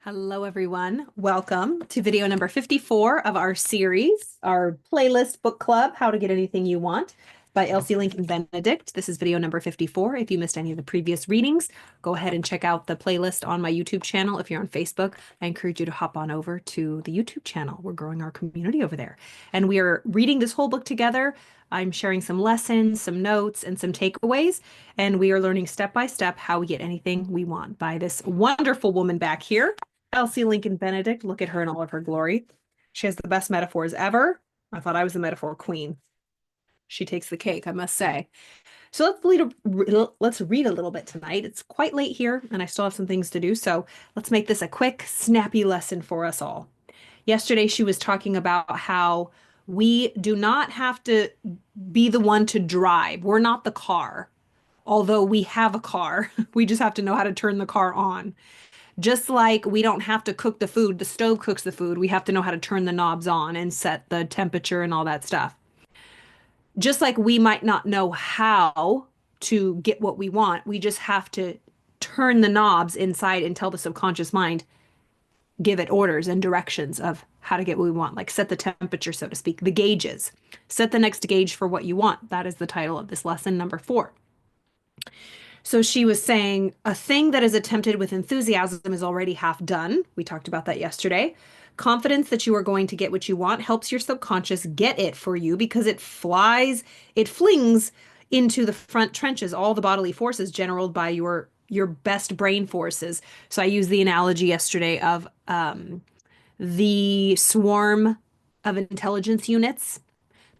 Hello, everyone. Welcome to video number 54 of our series, our playlist book club, How to Get Anything You Want by Elsie and Benedict. This is video number 54. If you missed any of the previous readings, go ahead and check out the playlist on my YouTube channel. If you're on Facebook, I encourage you to hop on over to the YouTube channel. We're growing our community over there. And we are reading this whole book together. I'm sharing some lessons, some notes, and some takeaways. And we are learning step by step how we get anything we want by this wonderful woman back here. Elsie Lincoln Benedict, look at her in all of her glory. She has the best metaphors ever. I thought I was the metaphor queen. She takes the cake, I must say. So let's read a little bit tonight. It's quite late here, and I still have some things to do. So let's make this a quick, snappy lesson for us all. Yesterday, she was talking about how we do not have to be the one to drive. We're not the car, although we have a car. We just have to know how to turn the car on. Just like we don't have to cook the food, the stove cooks the food. We have to know how to turn the knobs on and set the temperature and all that stuff. Just like we might not know how to get what we want, we just have to turn the knobs inside and tell the subconscious mind, give it orders and directions of how to get what we want, like set the temperature, so to speak, the gauges. Set the next gauge for what you want. That is the title of this lesson number 4. So she was saying a thing that is attempted with enthusiasm is already half done. We talked about that yesterday. Confidence that you are going to get what you want helps your subconscious get it for you because it flings into the front trenches all the bodily forces generated by your best brain forces. So I used the analogy yesterday of the swarm of intelligence units.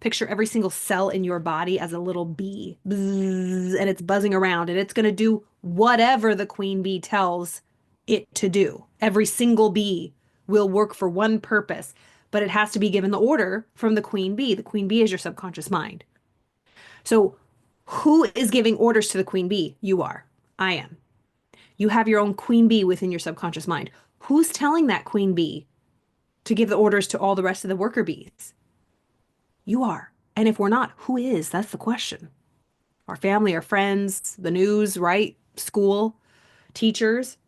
Picture every single cell in your body as a little bee, bzzz, and it's buzzing around, and it's going to do whatever the queen bee tells it to do. Every single bee will work for one purpose, but it has to be given the order from the queen bee. The queen bee is your subconscious mind. So who is giving orders to the queen bee? You are. I am. You have your own queen bee within your subconscious mind. Who's telling that queen bee to give the orders to all the rest of the worker bees? You are. And if we're not, who is? That's the question. Our family, our friends, the news, right? School, teachers.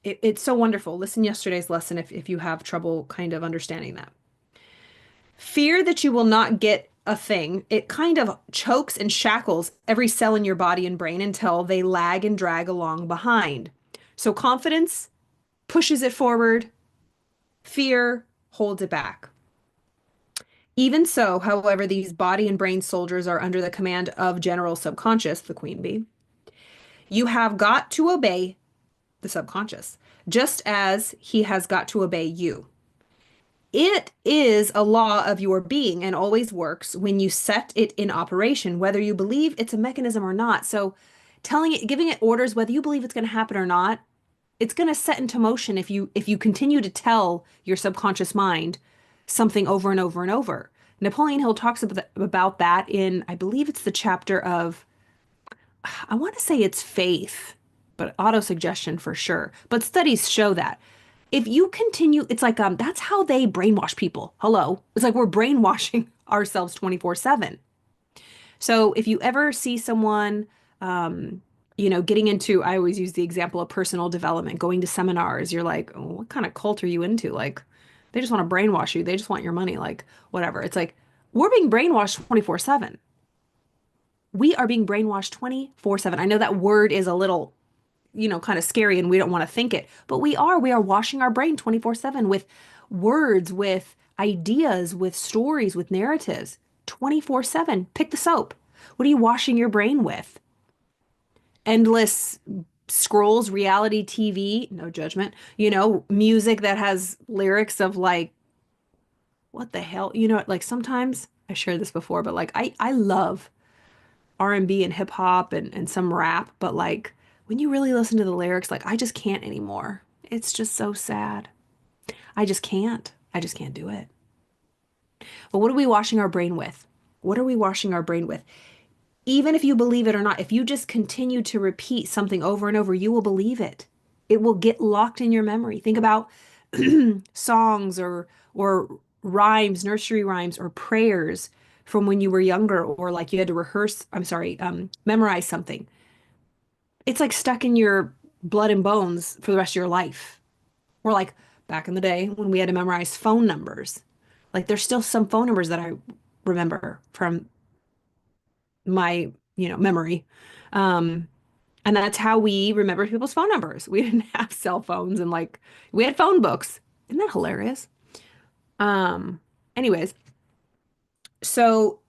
It's so wonderful. Listen yesterday's lesson if you have trouble kind of understanding that. Fear that you will not get a thing, it kind of chokes and shackles every cell in your body and brain until they lag and drag along behind. So confidence pushes it forward, fear holds it back. Even so, however, these body and brain soldiers are under the command of General Subconscious, the queen bee. You have got to obey the subconscious, just as he has got to obey you. It is a law of your being and always works when you set it in operation, whether you believe it's a mechanism or not. So telling it, giving it orders, whether you believe it's going to happen or not, it's going to set into motion if you continue to tell your subconscious mind something over and over and over. Napoleon Hill talks about that in, I believe it's the chapter of, I want to say it's faith, but autosuggestion for sure. But studies show that if you continue, it's like that's how they brainwash people. Hello. It's like we're brainwashing ourselves 24/7. So if you ever see someone getting into, I always use the example of personal development, going to seminars, you're like, oh, what kind of cult are you into? Like, they just want to brainwash you. They just want your money, like whatever. It's like we're being brainwashed 24/7. We are being brainwashed 24/7. I know that word is a little, kind of scary and we don't want to think it, but we are. We are washing our brain 24/7 with words, with ideas, with stories, with narratives. 24/7. Pick the soap. What are you washing your brain with? Endless scrolls, reality TV, no judgment, music that has lyrics of like, what the hell? Like sometimes I shared this before, but like I love R&B and hip hop and some rap, but like when you really listen to the lyrics, like I just can't anymore. It's just so sad. I just can't. I just can't do it. But what are we washing our brain with? What are we washing our brain with? Even if you believe it or not, if you just continue to repeat something over and over, you will believe it. It will get locked in your memory. Think about songs or rhymes, nursery rhymes, or prayers from when you were younger, or like you had to memorize something. It's like stuck in your blood and bones for the rest of your life. Or like back in the day when we had to memorize phone numbers. Like there's still some phone numbers that I remember from my, memory. Um, and that's how we remember people's phone numbers. We didn't have cell phones and like we had phone books. Isn't that hilarious? Um, Anyways, so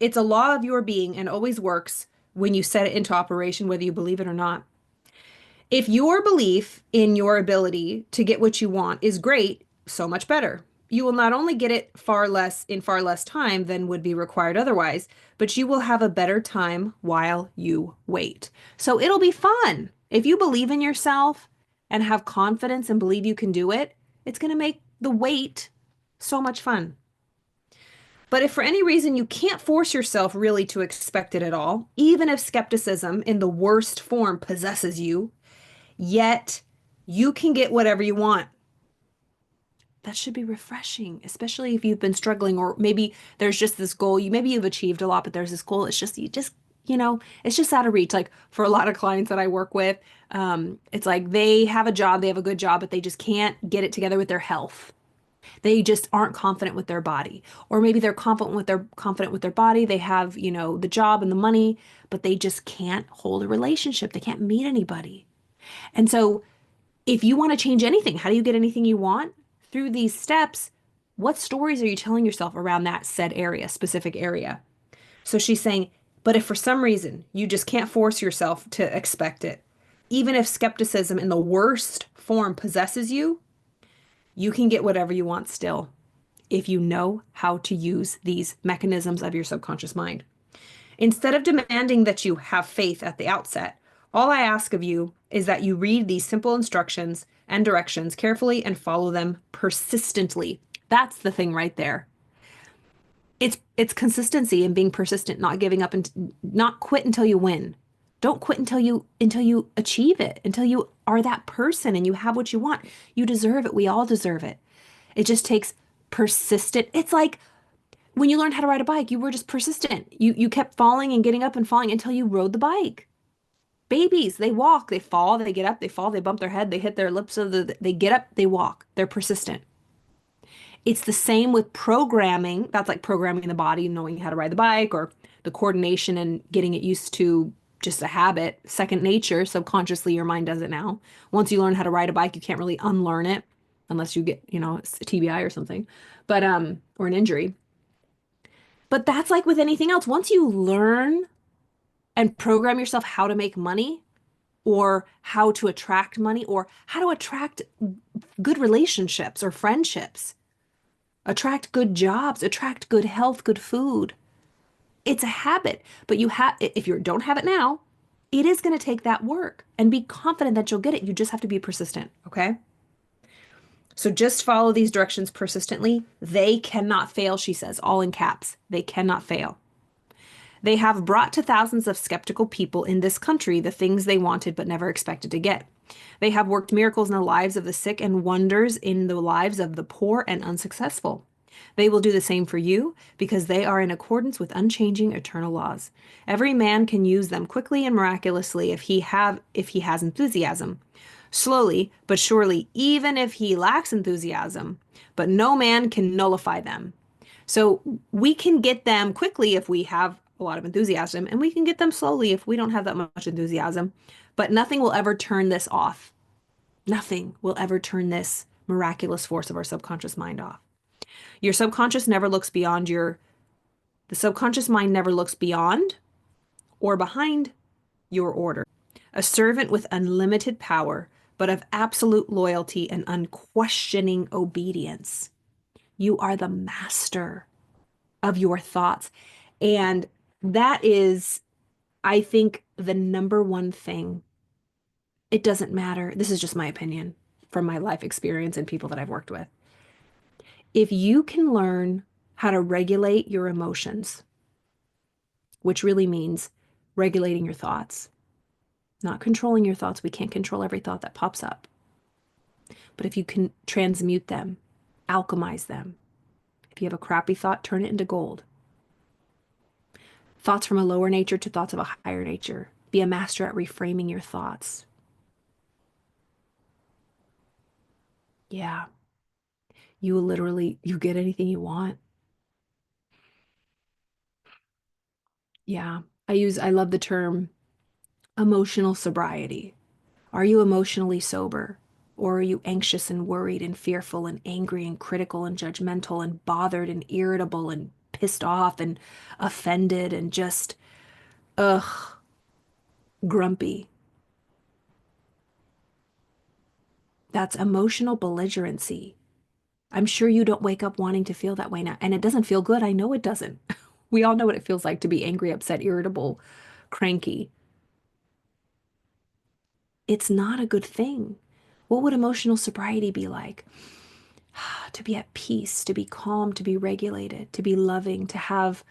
it's a law of your being and always works when you set it into operation, whether you believe it or not. If your belief in your ability to get what you want is great, so much better. You will not only get it far less time than would be required otherwise, but you will have a better time while you wait. So it'll be fun. If you believe in yourself and have confidence and believe you can do it, it's going to make the wait so much fun. But if for any reason you can't force yourself really to expect it at all, even if skepticism in the worst form possesses you, yet you can get whatever you want. That should be refreshing, especially if you've been struggling, or maybe there's just this goal. Maybe you've achieved a lot, but there's this goal. It's just, it's just out of reach. Like for a lot of clients that I work with, it's like they have a job, they have a good job, but they just can't get it together with their health. They just aren't confident with their body. Or maybe they're confident with their body. They have, the job and the money, but they just can't hold a relationship. They can't meet anybody. And so if you want to change anything, how do you get anything you want? Through these steps, what stories are you telling yourself around that said area, specific area? So she's saying, but if for some reason you just can't force yourself to expect it, even if skepticism in the worst form possesses you, you can get whatever you want still if you know how to use these mechanisms of your subconscious mind. Instead of demanding that you have faith at the outset, all I ask of you is that you read these simple instructions and directions carefully and follow them persistently. That's the thing right there. It's consistency and being persistent, not giving up and not quit until you win. Don't quit until you achieve it, until you are that person and you have what you want. You deserve it. We all deserve it. It just takes persistent. It's like when you learned how to ride a bike, you were just persistent. You kept falling and getting up and falling until you rode the bike. Babies, they walk, they fall, they get up, they fall, they bump their head, they hit their lips of they get up, they walk. They're persistent. It's the same with programming. That's like programming the body, knowing how to ride the bike, or the coordination and getting it used to just a habit, second nature. Subconsciously, your mind does it now. Once you learn how to ride a bike, you can't really unlearn it unless you get, a TBI or something, or an injury. But that's like with anything else. Once you learn and program yourself how to make money, or how to attract money, or how to attract good relationships or friendships, attract good jobs, attract good health, good food. It's a habit, but if you don't have it now, it is going to take that work, and be confident that you'll get it. You just have to be persistent, okay? So just follow these directions persistently. They cannot fail, she says, all in caps. They cannot fail. They have brought to thousands of skeptical people in this country the things they wanted but never expected to get. They have worked miracles in the lives of the sick and wonders in the lives of the poor and unsuccessful. They will do the same for you because they are in accordance with unchanging eternal laws. Every man can use them quickly and miraculously if he has enthusiasm. Slowly but surely, even if he lacks enthusiasm, but no man can nullify them. So we can get them quickly if we have a lot of enthusiasm, and we can get them slowly if we don't have that much enthusiasm. But nothing will ever turn this off. Nothing will ever turn this miraculous force of our subconscious mind off. Your subconscious never looks beyond the subconscious mind never looks beyond or behind your order. A servant with unlimited power, but of absolute loyalty and unquestioning obedience. You are the master of your thoughts. And that is, I think, the number one thing. It doesn't matter. This is just my opinion from my life experience and people that I've worked with. If you can learn how to regulate your emotions, which really means regulating your thoughts, not controlling your thoughts. We can't control every thought that pops up. But if you can transmute them, alchemize them, if you have a crappy thought, turn it into gold. Thoughts from a lower nature to thoughts of a higher nature. Be a master at reframing your thoughts. Yeah. You get anything you want. Yeah. I love the term emotional sobriety. Are you emotionally sober? Or are you anxious and worried and fearful and angry and critical and judgmental and bothered and irritable and pissed off and offended and just, ugh, grumpy? That's emotional belligerency. I'm sure you don't wake up wanting to feel that way now. And it doesn't feel good. I know it doesn't. We all know what it feels like to be angry, upset, irritable, cranky. It's not a good thing. What would emotional sobriety be like? To be at peace, to be calm, to be regulated, to be loving, to have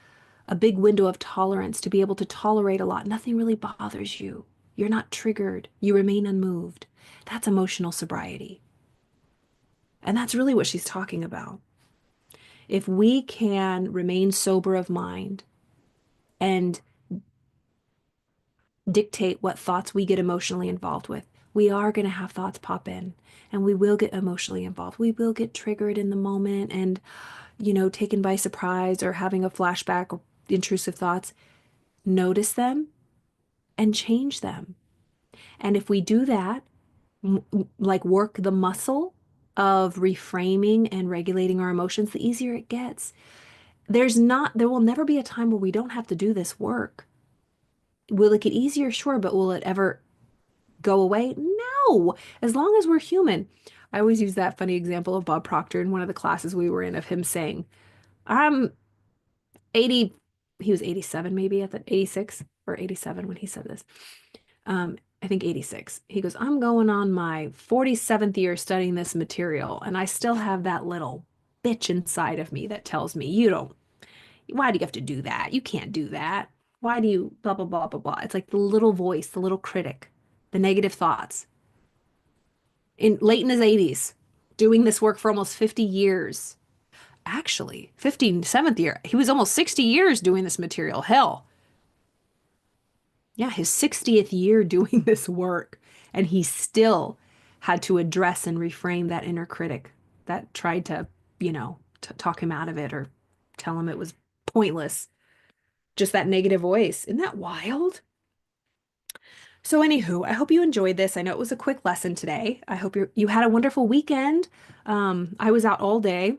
a big window of tolerance, to be able to tolerate a lot. Nothing really bothers you. You're not triggered. You remain unmoved. That's emotional sobriety. And that's really what she's talking about. If we can remain sober of mind and dictate what thoughts we get emotionally involved with, we are going to have thoughts pop in and we will get emotionally involved. We will get triggered in the moment and, taken by surprise or having a flashback or intrusive thoughts. Notice them and change them. And if we do that, like work the muscle of reframing and regulating our emotions, the easier it gets. There will never be a time where we don't have to do this work. Will it get easier? Sure, but will it ever go away? No, as long as we're human. I always use that funny example of Bob Proctor in one of the classes we were in of him saying, I'm 80, he was 87 maybe at the 86 or 87 when he said this. I think 86. He goes, I'm going on my 47th year studying this material, and I still have that little bitch inside of me that tells me, why do you have to do that? You can't do that. Why do you blah, blah, blah, blah, blah. It's like the little voice, the little critic, the negative thoughts. Late in his 80s, doing this work for almost 50 years. Actually, 57th year. He was almost 60 years doing this material. Hell, yeah, his 60th year doing this work. And he still had to address and reframe that inner critic that tried to, talk him out of it or tell him it was pointless. Just that negative voice. Isn't that wild? So, anywho, I hope you enjoyed this. I know it was a quick lesson today. I hope you had a wonderful weekend. I was out all day.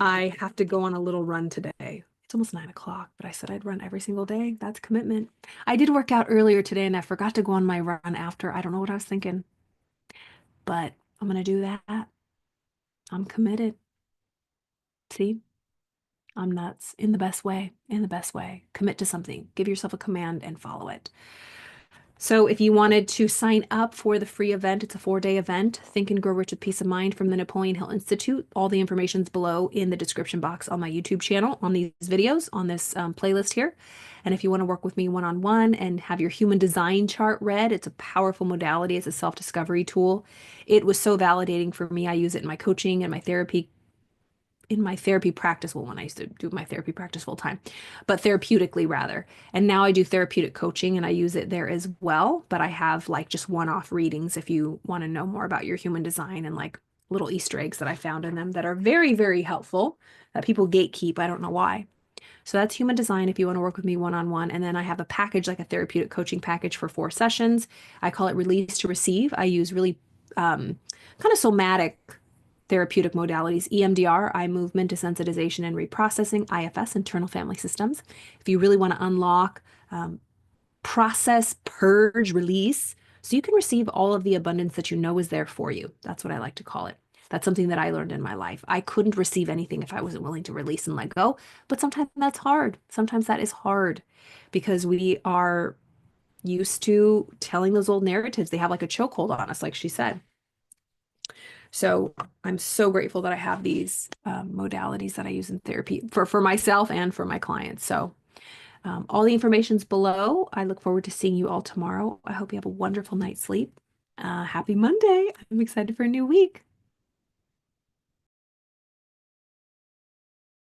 I have to go on a little run today. It's almost 9 o'clock, but I said I'd run every single day. That's commitment. I did work out earlier today and I forgot to go on my run after. I don't know what I was thinking, but I'm going to do that. I'm committed. See, I'm nuts in the best way, in the best way. Commit to something, give yourself a command and follow it. So if you wanted to sign up for the free event, it's a 4-day event, Think and Grow Rich with Peace of Mind from the Napoleon Hill Institute. All the information's below in the description box on my YouTube channel, on these videos, on this playlist here. And if you want to work with me one-on-one and have your human design chart read, it's a powerful modality. It's a self-discovery tool. It was so validating for me. I use it in my coaching and my therapy practice. Well, when I used to do my therapy practice full time, but therapeutically rather. And now I do therapeutic coaching and I use it there as well. But I have like just one-off readings if you want to know more about your human design and like little Easter eggs that I found in them that are very, very helpful that people gatekeep. I don't know why. So that's human design if you want to work with me one-on-one. And then I have a package, like a therapeutic coaching package for 4 sessions. I call it Release to Receive. I use really kind of somatic therapeutic modalities: EMDR, eye movement desensitization and reprocessing; IFS, internal family systems. If you really want to unlock, process, purge, release, so you can receive all of the abundance that you know is there for you. That's what I like to call it. That's something that I learned in my life. I couldn't receive anything if I wasn't willing to release and let go. But sometimes that's hard. Sometimes that is hard because we are used to telling those old narratives. They have like a chokehold on us, like she said. So I'm so grateful that I have these modalities that I use in therapy for myself and for my clients. So all the information's below. I look forward to seeing you all tomorrow. I hope you have a wonderful night's sleep. Happy Monday. I'm excited for a new week.